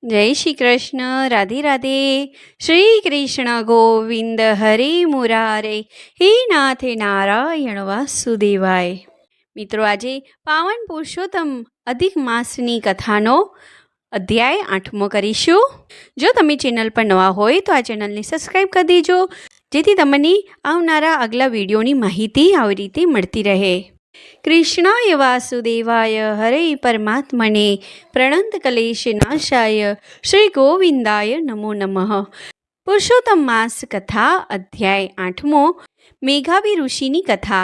जय श्री कृष्ण। राधे राधे। श्री कृष्ण गोविंद हरे मुरारे, हे नाथ नारायण वासुदेवाय। मित्रों, આજે પાવન પુરુષોત્તમ અધિક માસની કથાનો અધ્યાય 8મો કરીશું। જો તમે ચેનલ પર નવા હોય તો આ ચેનલને સબસ્ક્રાઈબ કરી દેજો, જેથી તમને આવનારા આગલા વિડીયોની માહિતી આવી રીતે મળતી રહે। कृष्णाय वासुदेवाय हरे परमात्मने प्रणंत क्लेश नाशाय श्री गोविंदाय नमो नमः। पुरुषोत्तम मास कथा अध्याय 8मो। मेघावी ऋषिनी कथा।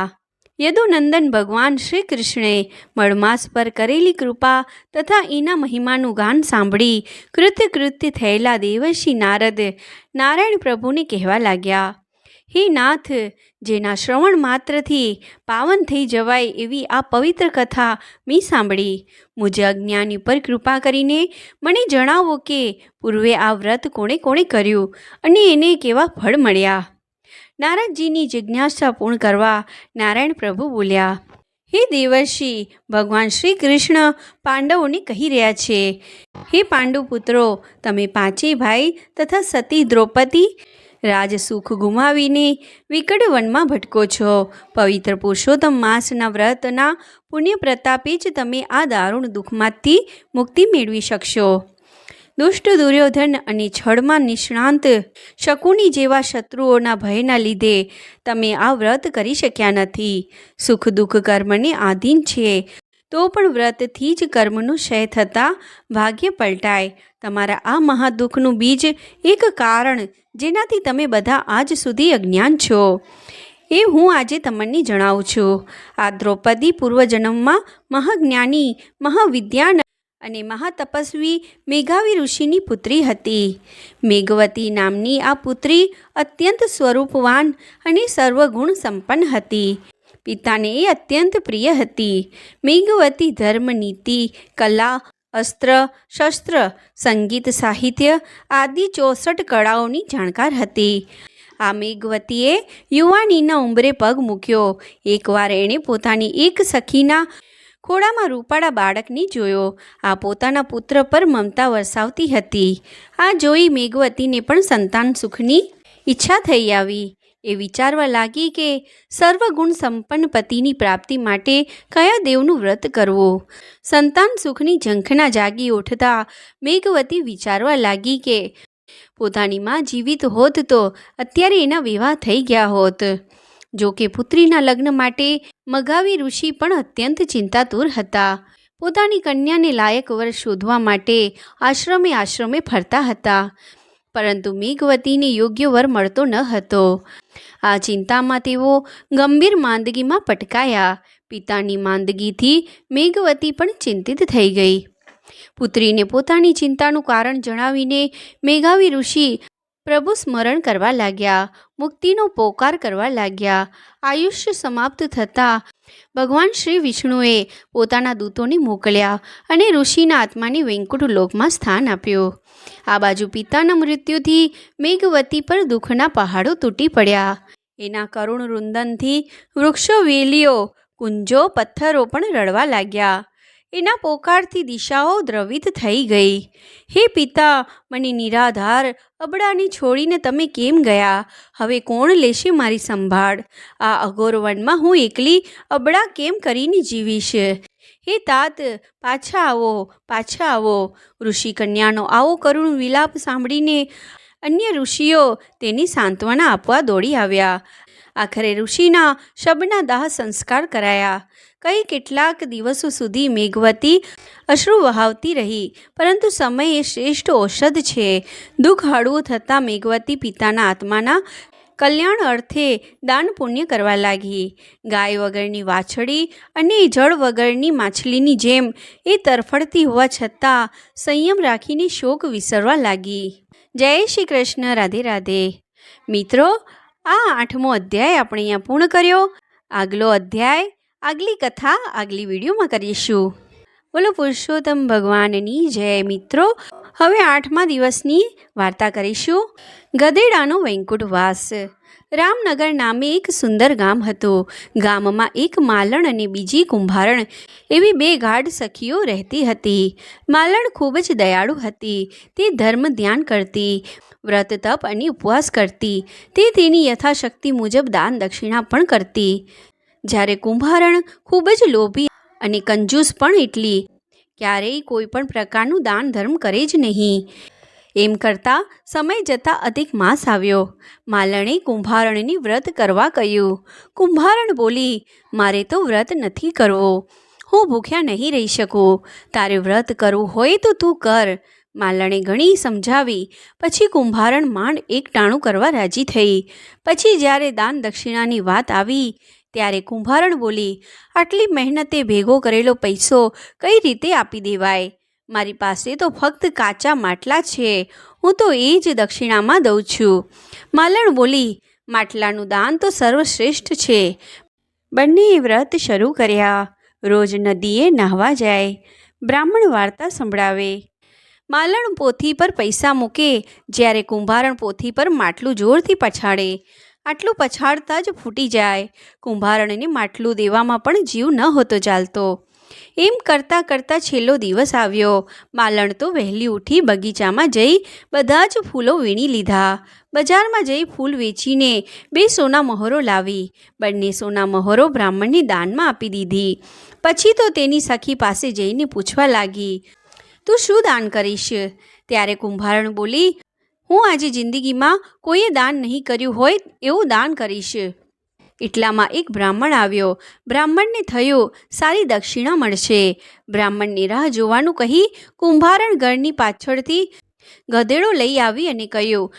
यदुनंदन भगवान श्री कृष्णे मळमास पर करेली कृपा तथा एना महिमानु गान सांभળી कृत्य कृत्य थयेला देवर्षि नारद नारायण प्रभुने कहेवा लाग्या, हे नाथ, जेना श्रवण मात्रथी पावन थई जवाय एवी आ पवित्र कथा मैं सांभળી। मुझे अज्ञानी पर कृपा करीने मने जणावो के पूर्वे आ व्रत कोणे कोणे कर्યું અને એને કેવા ફળ મળ્યા। नारदजीनी जिज्ञासा पूर्ण करवा नारायण प्रभु बोल्या, हे देवर्षि, भगवान श्री कृष्ण पांडवोने कही रह्या छे, हे पांडुपुत्रो, तमे पांचे भाई तथा सती द्रौपदी राजसुख गुमावीने विकट वनमा भटको छो। पवित्र पुरुषोत्तम मासना व्रतना पुण्य प्रतापे ज तमे आ दारूण दुखमांथी मुक्ति मेळवी शकशो। दुष्ट दुर्योधन अने छळमां निष्णांत शकुनी जेवा शत्रुओना भयना लीधे तमे आ व्रत करी शक्या नथी। सुख दुख कर्मने आधीन छे, तो पण व्रतथी ज कर्मनो क्षय थता भाग्य पलटाय। तमारा आ महादुखનું बीज एक कारण जेनाथी तमे बधा आज सुधी अज्ञान छो ए हूँ आजे तमने जणावुं छुं। आ द्रौपदी पूर्वजन्ममां महाज्ञानी, महाविद्यान अने महातपस्वी मेघावी ऋषिनी पुत्री हती। मेघवती नामनी आ पुत्री अत्यंत स्वरूपवान अने सर्वगुण संपन्न हती। पिताने ए अत्यंत प्रिय हती। मेघवती धर्म, नीति, कला, अस्त्र, शस्त्र, संगीत, साहित्य आदि 64 कलाओनी जाणकार हती। आ मेघवतीए युवानीना उंबरे पग मूक्यो। एकवार एणे पोतानी एक सखीना खोड़ामां रूपाळा बाळकने जोयो। आ पोताना पुत्र पर ममता वरसावती हती। आ जोई मेघवतीने पण संतान सुखनी ઈચ્છા થઈ આવી। એ વિચારવા લાગી કે સર્વગુણ સંપન્ન પતિની પ્રાપ્તિ માટે કયા દેવનું વ્રત કરવું। સંતાન સુખની ઝંખના જાગી ઉઠતા મેઘવતી વિચારવા લાગી કે પોતાની માં જીવિત હોત તો અત્યારે એના વિવાહ થઈ ગયા હોત। જો કે પુત્રીના લગ્ન માટે મઘાવી ઋષિ પણ અત્યંત ચિંતાતુર હતા। પોતાની કન્યાને લાયક વર શોધવા માટે આશ્રમે આશ્રમે ફરતા હતા, પરંતુ મેઘવતીને યોગ્ય વર મળતો ન હતો। આ ચિંતામાં તેઓ ગંભીર માંદગીમાં પટકાયા। પિતાની માંદગીથી મેઘવતી પણ ચિંતિત થઈ ગઈ। પુત્રીને પોતાની ચિંતાનું કારણ જણાવીને મેઘાવી ઋષિ પ્રભુ સ્મરણ કરવા લાગ્યા, મુક્તિનો પોકાર કરવા લાગ્યા। આયુષ્ય સમાપ્ત થતાં ભગવાન શ્રી વિષ્ણુએ પોતાના દૂતોને મોકલ્યા અને ઋષિના આત્માને વૈકુંઠ લોકમાં સ્થાન આપ્યું। આ બાજુ પિતાના મૃત્યુથી મેઘવતી પર દુઃખના પહાડો તૂટી પડ્યા। એના કરુણ રુંદનથી વૃક્ષો, વેલીઓ, કુંજો, પથ્થરો પણ રડવા લાગ્યા। એના પોકારથી દિશાઓ દ્રવિત થઈ ગઈ। હે પિતા, મને નિરાધાર અબડાને છોડીને તમે કેમ ગયા? હવે કોણ લેશે મારી સંભાળ? આ અઘોર વનમાં હું એકલી અબડા કેમ કરીને જીવીશ? હે तात, પાછા આવો, પાછા આવો। ઋષિ કન્યાનો આવો કરુણ વિલાપ સાંભળીને અન્ય ઋષિઓ તેની સાંત્વના આપવા દોડી આવ્યા। આખરે ઋષિના શબના દાહ સંસ્કાર કરાયા। કઈ કેટલાક દિવસો સુધી મેઘવતી અશ્રુ વહાવતી રહી, પરંતુ સમય એ શ્રેષ્ઠ ઔષધ છે। દુઃખ હળવું થતાં મેઘવતી પિતાના આત્માના કલ્યાણ અર્થે દાન પુણ્ય કરવા લાગી। ગાય વગરની વાછડી અને જળ વગરની માછલીની જેમ એ તરફડતી હોવા છતાં સંયમ રાખીને શોક વિસરવા લાગી। જય શ્રી કૃષ્ણ। રાધે રાધે। મિત્રો, આ 8મો અધ્યાય આપણે અહીંયા પૂર્ણ કર્યો। આગલો અધ્યાય, આગલી કથા આગલી વિડીયોમાં કરીશું। બોલો પુરુષોત્તમ ભગવાનની જય। મિત્રો, હવે 8મા દિવસની વાર્તા કરીશું, ગધેડાનો વૈકુંઠ વાસ। રામનગર નામે એક સુંદર ગામ હતું. ગામમાં એક માલણ અને બીજી કુંભારણ એવી બે ગાઢ સખીઓ રહેતી હતી. માલણ ખૂબ જ દયાળુ હતી. તે ધર્મ ધ્યાન કરતી, વ્રત તપ અને ઉપવાસ કરતી. તે તેની યથાશક્તિ મુજબ દાન દક્ષિણા પણ કરતી. જ્યારે કુંભારણ ખૂબ જ લોભી અને કંજૂસ પણ એટલી, ક્યારેય કોઈ પણ પ્રકારનું દાન ધર્મ કરે જ નહીં. એમ કરતાં સમય જતાં અધિક માસ આવ્યો. માલણે કુંભારણને વ્રત કરવા કહ્યું. કુંભારણ બોલી, મારે તો વ્રત નથી કરવો, હું ભૂખ્યા નહીં રહી શકું. તારે વ્રત કરવું હોય તો તું કર. માલણે ઘણી સમજાવી. પછી કુંભારણ માંડ એક ટાણું કરવા રાજી થઈ. પછી જ્યારે દાન દક્ષિણાની વાત આવી ત્યારે કુંભારણ બોલી, આટલી મહેનતે ભેગો કરેલો પૈસો કઈ રીતે આપી દેવાય? મારી પાસે તો ફક્ત કાચા માટલા છે, હું તો એ જ દક્ષિણામાં દઉં છું. માલણ બોલી, માટલાનું દાન તો સર્વશ્રેષ્ઠ છે. બંનેએ વ્રત શરૂ કર્યા. રોજ નદીએ નાહવા જાય. બ્રાહ્મણ વાર્તા સંભળાવે. માલણ પોથી પર પૈસા મૂકે, જ્યારે કુંભારણ પોથી પર માટલું જોરથી પછાડે. આટલું પછાડતા જ ફૂટી જાય. કુંભારણને માટલું દેવામાં પણ જીવ ન હોતો ચાલતો. એમ કરતાં કરતાં છેલ્લો દિવસ આવ્યો. માલણ તો વહેલી ઉઠી બગીચામાં જઈ બધા જ ફૂલો વીણી લીધા. બજારમાં જઈ ફૂલ વેચીને 2 સોના મહોરો લાવી. બંને સોના મહોરો બ્રાહ્મણને દાનમાં આપી દીધી. પછી તો તેની સખી પાસે જઈને પૂછવા લાગી, તું શું દાન કરીશ? ત્યારે કુંભારણ બોલી, હું આજે જિંદગીમાં કોઈએ દાન નહીં કર્યું હોય એવું દાન કરીશ. એટલામાં એક બ્રાહ્મણ આવ્યો. બ્રાહ્મણને થયું સારી દક્ષિણા મળશે. બ્રાહ્મણની રાહ જોવાનું કહી કુંભારણ ઘરની પાછળથી ગધેડો લઈ આવી અને કહ્યું,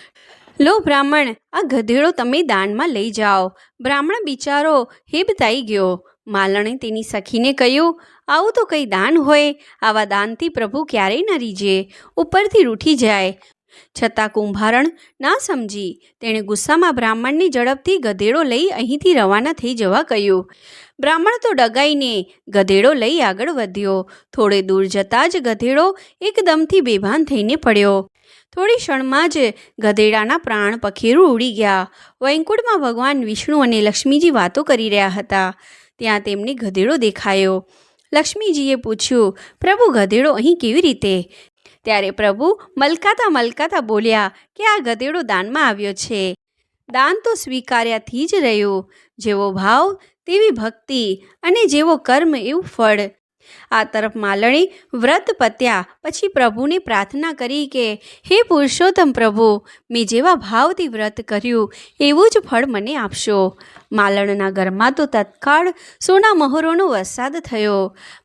લો બ્રાહ્મણ, આ ગધેડો તમે દાનમાં લઈ જાઓ. બ્રાહ્મણ બિચારો હેબતાઈ ગયો. માલણે તેની સખીને કહ્યું, આવું તો કંઈ દાન હોય? આવા દાનથી પ્રભુ ક્યારેય ન રીઝે, ઉપરથી રૂઠી જાય. છતાં કુંભારણ ના સમજી. તેણે ગુસ્સામાં બ્રાહ્મણને ઝડપથી ગધેડો લઈ અહીંથી રવાના થઈ જવા કહ્યું. બ્રાહ્મણ તો ડગાઈને ગધેડો લઈ આગળ વધ્યો. થોડે દૂર જતાં જ ગધેડો એકદમથી બેભાન થઈને પડ્યો. થોડી ક્ષણમાં જ ગધેડાના પ્રાણ પખેરું ઉડી ગયા. વૈકુંઠમાં ભગવાન વિષ્ણુ અને લક્ષ્મીજી વાતો કરી રહ્યા હતા. ત્યાં તેમને ગધેડો દેખાયો. લક્ષ્મીજીએ પૂછ્યું, પ્રભુ ગધેડો અહીં કેવી રીતે? ત્યારે પ્રભુ મલકાતા બોલ્યા કે આ ગધેડો દાનમાં આવ્યો છે. દાન તો સ્વીકાર્યાથી જ રહ્યું. જેવો ભાવ તેવી ભક્તિ, અને જેવો કર્મ એવું ફળ. આ તરફ માલણે વ્રત પત્યા પછી પ્રભુને પ્રાર્થના કરી કે હે પુરુષોત્તમ પ્રભુ, મેં જેવા ભાવથી વ્રત કર્યું એવું જ ફળ મને આપશો. માલણના ઘરમાં તો તત્કાળ સોના મહોરોનો વરસાદ થયો.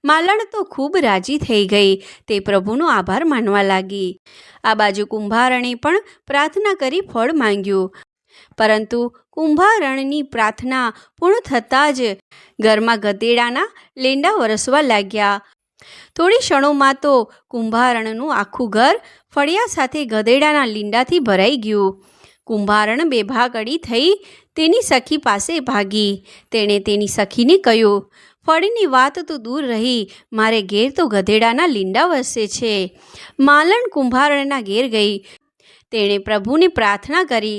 માલણ તો ખૂબ રાજી થઈ ગઈ. તે પ્રભુનો આભાર માનવા લાગી. આ બાજુ કુંભારણે પણ પ્રાર્થના કરી ફળ માંગ્યું. પરંતુ કુંભારણની પ્રાર્થના પૂર્ણ થતાં જ ઘરમાં ગધેડાના લેંડા વરસવા લાગ્યા. થોડી ક્ષણોમાં તો કુંભારણનું આખું ઘર ફળિયા સાથે ગધેડાના લીંડાથી ભરાઈ ગયું. કુંભારણ બેભાગડી થઈ તેની સખી પાસે ભાગી. તેણે તેની સખીને કહ્યું, ફળની વાત તો દૂર રહી, મારે ઘેર તો ગધેડાના લીંડા વરસે છે. માલણ કુંભારણના ઘેર ગઈ. તેણે પ્રભુને પ્રાર્થના કરી.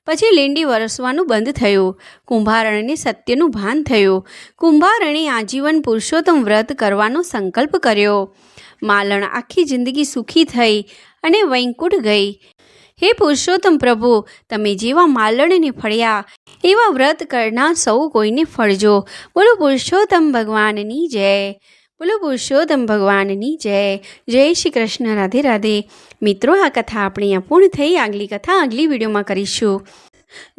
પછી લીંડી વરસવાનું બંધ થયું. કુંભારણને સત્યનું ભાન થયું. કુંભારણે આજીવન પુરુષોત્તમ વ્રત કરવાનો સંકલ્પ કર્યો. માલણ આખી જિંદગી સુખી થઈ અને વૈકુંઠ ગઈ. હે પુરુષોત્તમ પ્રભુ, તમે જેવા માલણને ફળ્યા એવા વ્રત કરનાર સૌ કોઈને ફળજો. બોલો પુરુષોત્તમ ભગવાનની જય. બોલો પુરુષોત્તમ ભગવાનની જય. જય શ્રી કૃષ્ણ. રાધે રાધે. મિત્રો, આ કથા આપણી અહીંયા પૂર્ણ થઈ. આગલી કથા આગલી વિડીયોમાં કરીશું.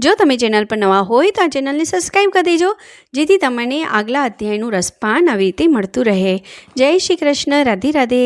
જો તમે ચેનલ પર નવા હોય તો આ ચેનલને સબસ્ક્રાઈબ કરી દેજો, જેથી તમને આગલા અધ્યાયનું રસપાન આવી રીતે મળતું રહે. જય શ્રી કૃષ્ણ. રાધે રાધે.